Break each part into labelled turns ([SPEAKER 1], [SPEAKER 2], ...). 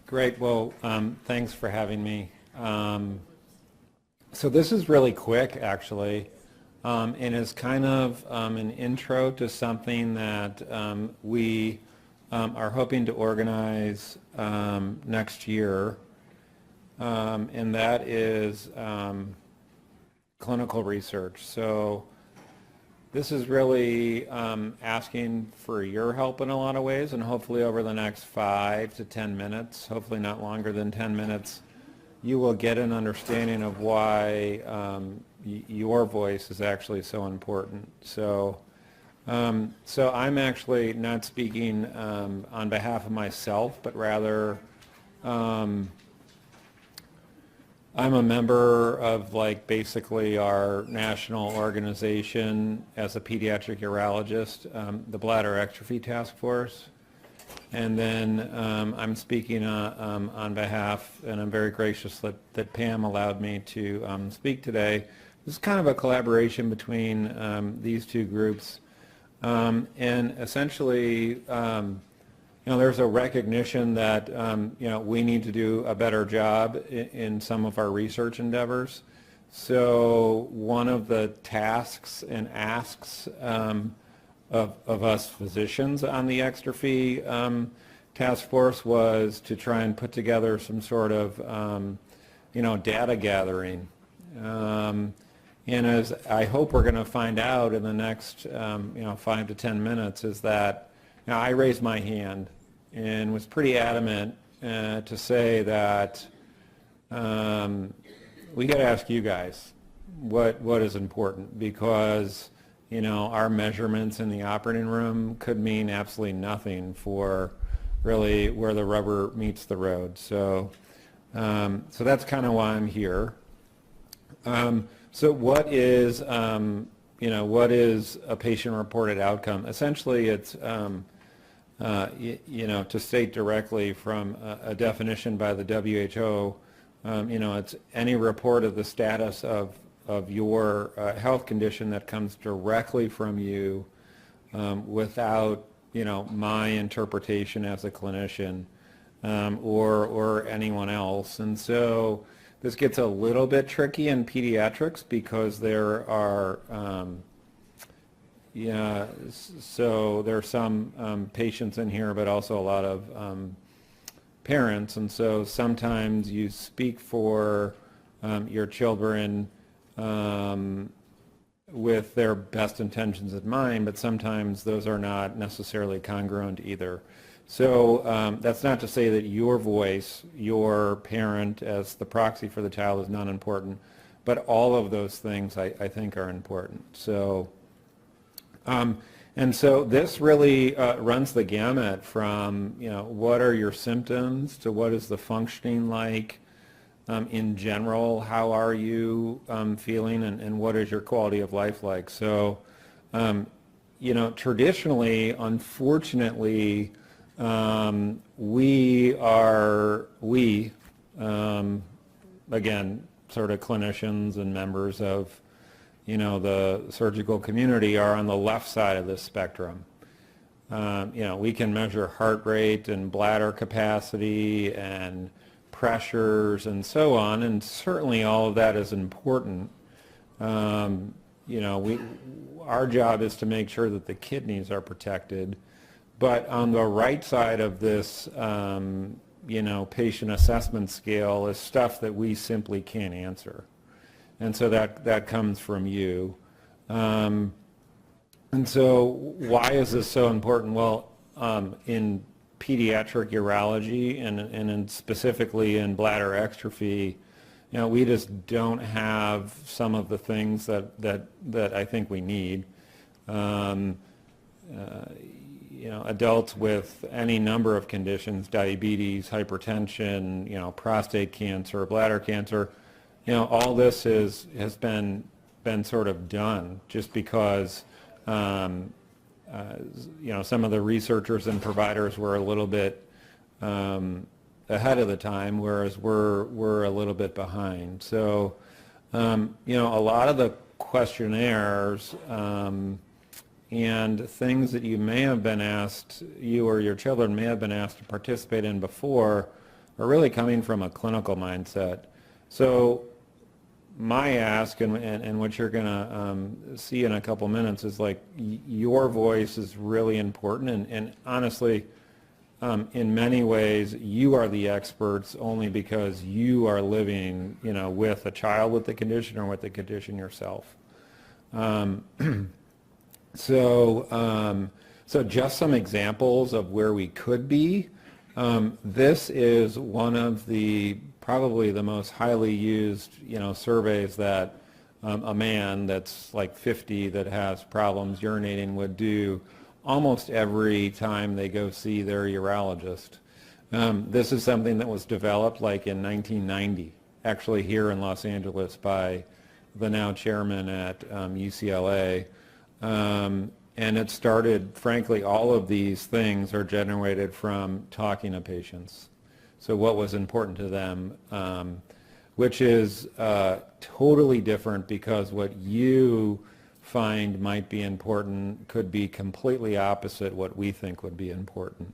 [SPEAKER 1] Great. Well, thanks for having me. So this is really quick, actually, and is kind of an intro to something that we are hoping to organize next year, and that is clinical research. So this is really asking for your help in a lot of ways, and hopefully over the next 5 to 10 minutes, hopefully not longer than 10 minutes, you will get an understanding of why your voice is actually so important. So I'm actually not speaking on behalf of myself, but rather I'm a member of basically our national organization as a pediatric urologist, the Bladder Extrophy Task Force. And then I'm speaking on behalf, and I'm very gracious that Pam allowed me to speak today. This is kind of a collaboration between these two groups. And essentially, there's a recognition that we need to do a better job in some of our research endeavors. So one of the tasks and asks of us physicians on the extrophy task force was to try and put together some sort of data gathering. And as I hope we're going to find out in the next 5 to 10 minutes is that I raised my hand and was pretty adamant to say that we got to ask you guys what is important, because our measurements in the operating room could mean absolutely nothing for really where the rubber meets the road. So that's kind of why I'm here. So what is what is a patient-reported outcome? Essentially, it's to state directly from a definition by the WHO, it's any report of the status of your health condition that comes directly from you without, my interpretation as a clinician or anyone else. And so this gets a little bit tricky in pediatrics because there are so there are some patients in here, but also a lot of parents, and so sometimes you speak for your children with their best intentions in mind, but sometimes those are not necessarily congruent either. So that's not to say that your voice, your parent as the proxy for the child, is not important, but all of those things I think are important. So and so this really runs the gamut from, what are your symptoms to what is the functioning like in general, how are you feeling, and what is your quality of life like. So, traditionally, unfortunately, again, sort of clinicians and members of the surgical community are on the left side of this spectrum. We can measure heart rate and bladder capacity and pressures and so on, and certainly all of that is important. Our job is to make sure that the kidneys are protected, but on the right side of this, patient assessment scale is stuff that we simply can't answer. And so that comes from you. And so why is this so important? Well, in pediatric urology and specifically in bladder extrophy, we just don't have some of the things that I think we need. Adults with any number of conditions, diabetes, hypertension, prostate cancer, bladder cancer, all this has been sort of done just because some of the researchers and providers were a little bit ahead of the time, whereas we're a little bit behind. So a lot of the questionnaires and things that you may have been asked, you or your children may have been asked to participate in before, are really coming from a clinical mindset. So my ask, and what you're going to see in a couple minutes, is like your voice is really important, and honestly, in many ways, you are the experts only because you are living, with a child with the condition or with the condition yourself. So just some examples of where we could be. This is one of the probably the most highly used, surveys that a man that's like 50 that has problems urinating would do almost every time they go see their urologist. This is something that was developed like in 1990, actually here in Los Angeles by the now chairman at UCLA. And it started, frankly, all of these things are generated from talking to patients. So what was important to them, which is totally different because what you find might be important could be completely opposite what we think would be important.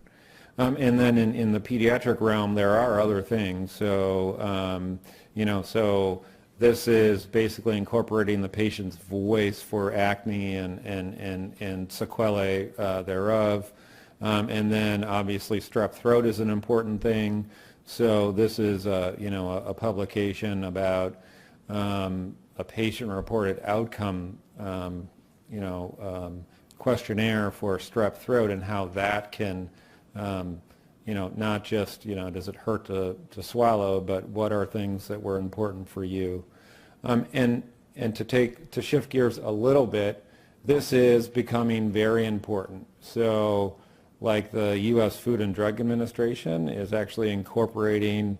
[SPEAKER 1] And then in the pediatric realm, there are other things. So, so this is basically incorporating the patient's voice for acne and sequelae thereof. And then obviously strep throat is an important thing. So this is a publication about a patient-reported outcome questionnaire for strep throat and how that can not just does it hurt to swallow, but what are things that were important for you. And to shift gears a little bit, this is becoming very important. So like the U.S. Food and Drug Administration is actually incorporating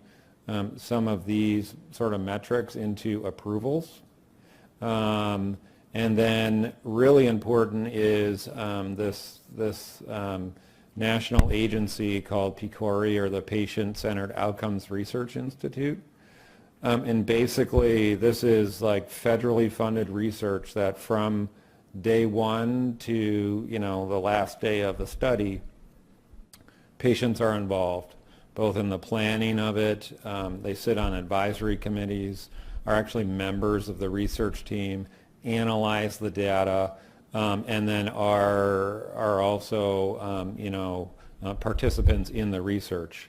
[SPEAKER 1] some of these sort of metrics into approvals. And then really important is this national agency called PCORI, or the Patient-Centered Outcomes Research Institute. And basically this is like federally funded research that from day one to the last day of the study, patients are involved, both in the planning of it. They sit on advisory committees, are actually members of the research team, analyze the data, and then are also participants in the research.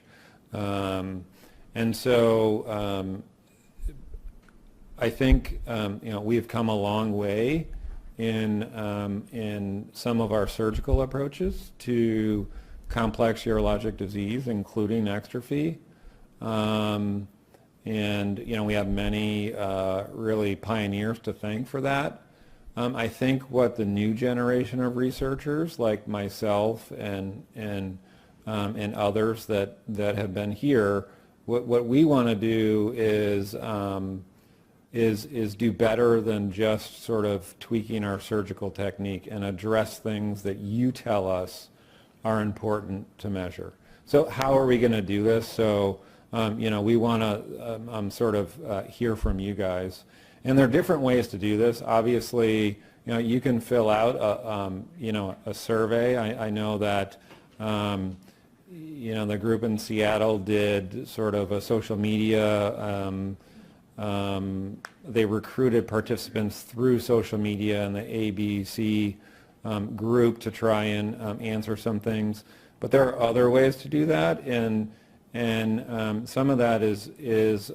[SPEAKER 1] And so I think we've come a long way in some of our surgical approaches to complex urologic disease, including exstrophy. And we have many really pioneers to thank for that. I think what the new generation of researchers like myself and others that have been here, what we want to do is do better than just sort of tweaking our surgical technique and address things that you tell us are important to measure. So how are we going to do this? So we want to sort of hear from you guys. And there are different ways to do this. Obviously, you can fill out a survey. I know that the group in Seattle did sort of a social media. They recruited participants through social media and the ABC group to try and answer some things. But there are other ways to do that, and some of that is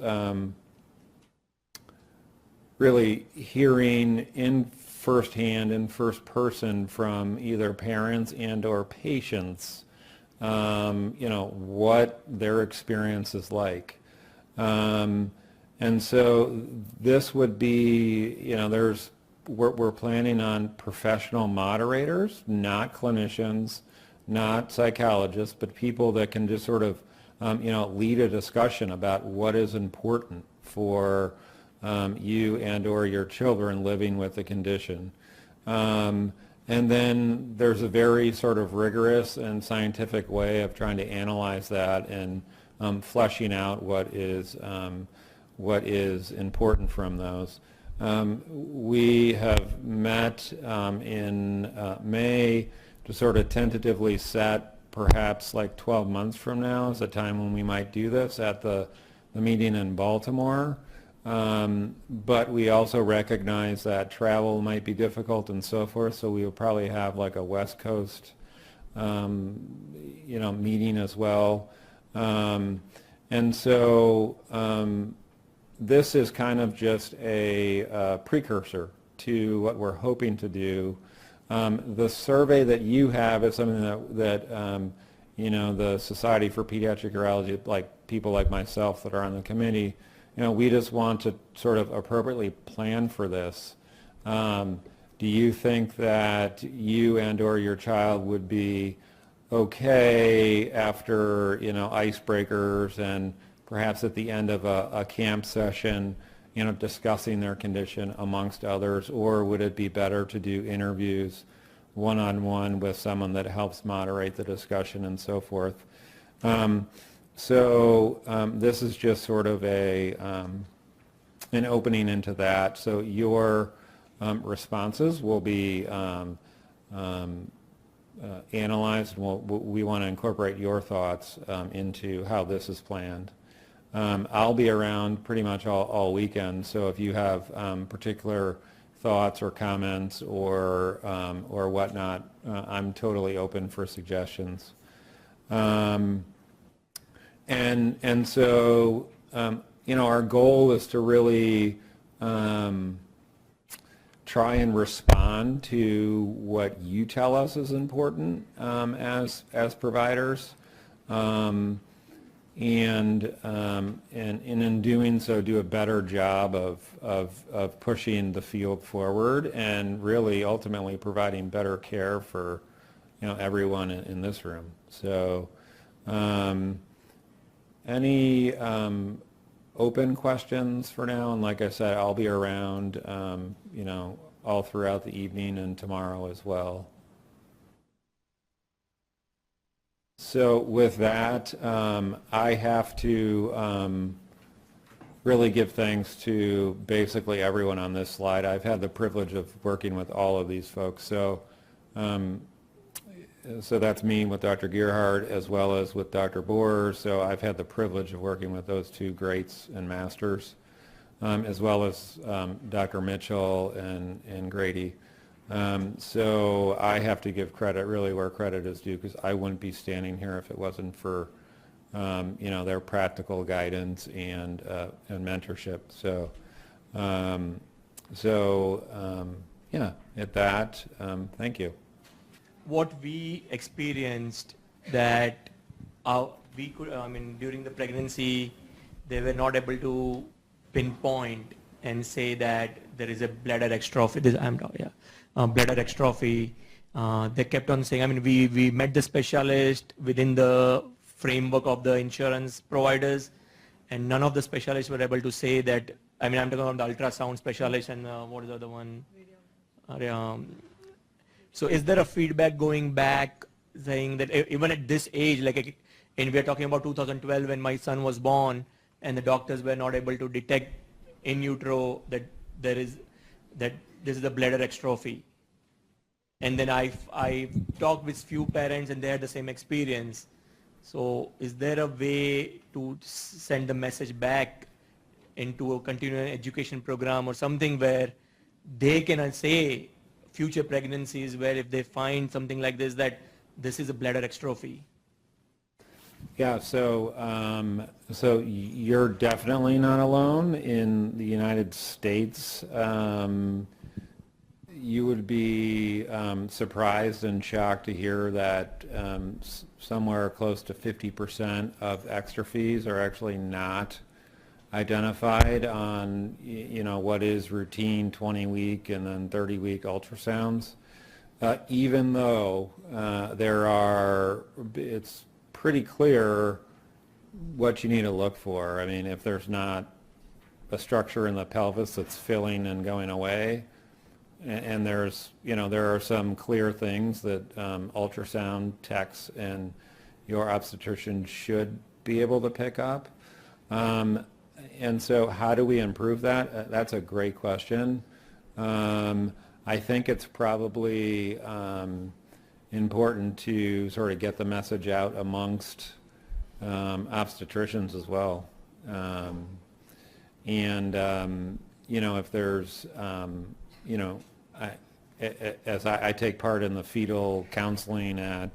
[SPEAKER 1] really hearing in firsthand, in first person from either parents and or patients, what their experience is like. And so this would be, we're planning on professional moderators, not clinicians, not psychologists, but people that can just sort of, lead a discussion about what is important for you and or your children living with the condition. And then there's a very sort of rigorous and scientific way of trying to analyze that and fleshing out what is important from those. We have met in May to sort of tentatively set perhaps like 12 months from now is the time when we might do this at the meeting in Baltimore. But we also recognize that travel might be difficult and so forth, so we will probably have like a West Coast meeting as well. And so this is kind of just a precursor to what we're hoping to do. The survey that you have is something that the Society for Pediatric Urology, like people like myself that are on the committee, we just want to sort of appropriately plan for this. Do you think that you and or your child would be okay after, icebreakers and perhaps at the end of a camp session, discussing their condition amongst others, or would it be better to do interviews one-on-one with someone that helps moderate the discussion and so forth? This is just sort of an opening into that. So your responses will be analyzed, and we want to incorporate your thoughts into how this is planned. I'll be around pretty much all weekend, so if you have particular thoughts or comments or whatnot, I'm totally open for suggestions. And so, our goal is to really try and respond to what you tell us is important as providers. And in doing so, do a better job of pushing the field forward and really ultimately providing better care for everyone in this room. So any open questions for now? And like I said, I'll be around all throughout the evening and tomorrow as well. So with that, I have to really give thanks to basically everyone on this slide. I've had the privilege of working with all of these folks. So that's me with Dr. Gearhart as well as with Dr. Boer. So I've had the privilege of working with those two greats and masters, as well as Dr. Mitchell and Grady. So I have to give credit really where credit is due, because I wouldn't be standing here if it wasn't for their practical guidance and mentorship. So at that, thank you.
[SPEAKER 2] What we experienced that we could, during the pregnancy, they were not able to pinpoint and say that there is a bladder extrophy. Bladder extrophy. They kept on saying, we met the specialist within the framework of the insurance providers, and none of the specialists were able to say that. I'm talking about the ultrasound specialist and what is the other one? So is there a feedback going back saying that even at this age, and we are talking about 2012 when my son was born, and the doctors were not able to detect in utero that this is a bladder extrophy. And then I talked with few parents and they had the same experience. So is there a way to send the message back into a continuing education program or something where they can say future pregnancies where if they find something like this, that this is a bladder extrophy?
[SPEAKER 1] Yeah, so you're definitely not alone in the United States. You would be surprised and shocked to hear that somewhere close to 50% of extrophies are actually not identified on what is routine 20-week and then 30-week ultrasounds, even though it's pretty clear what you need to look for. If there's not a structure in the pelvis that's filling and going away, and there are some clear things that ultrasound techs and your obstetrician should be able to pick up. And so how do we improve that? That's a great question. I think it's probably important to sort of get the message out amongst obstetricians as well. If there's, as I take part in the fetal counseling at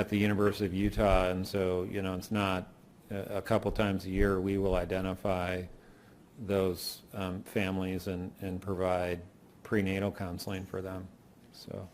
[SPEAKER 1] the University of Utah, and so, it's not a couple times a year we will identify those families and provide prenatal counseling for them. So.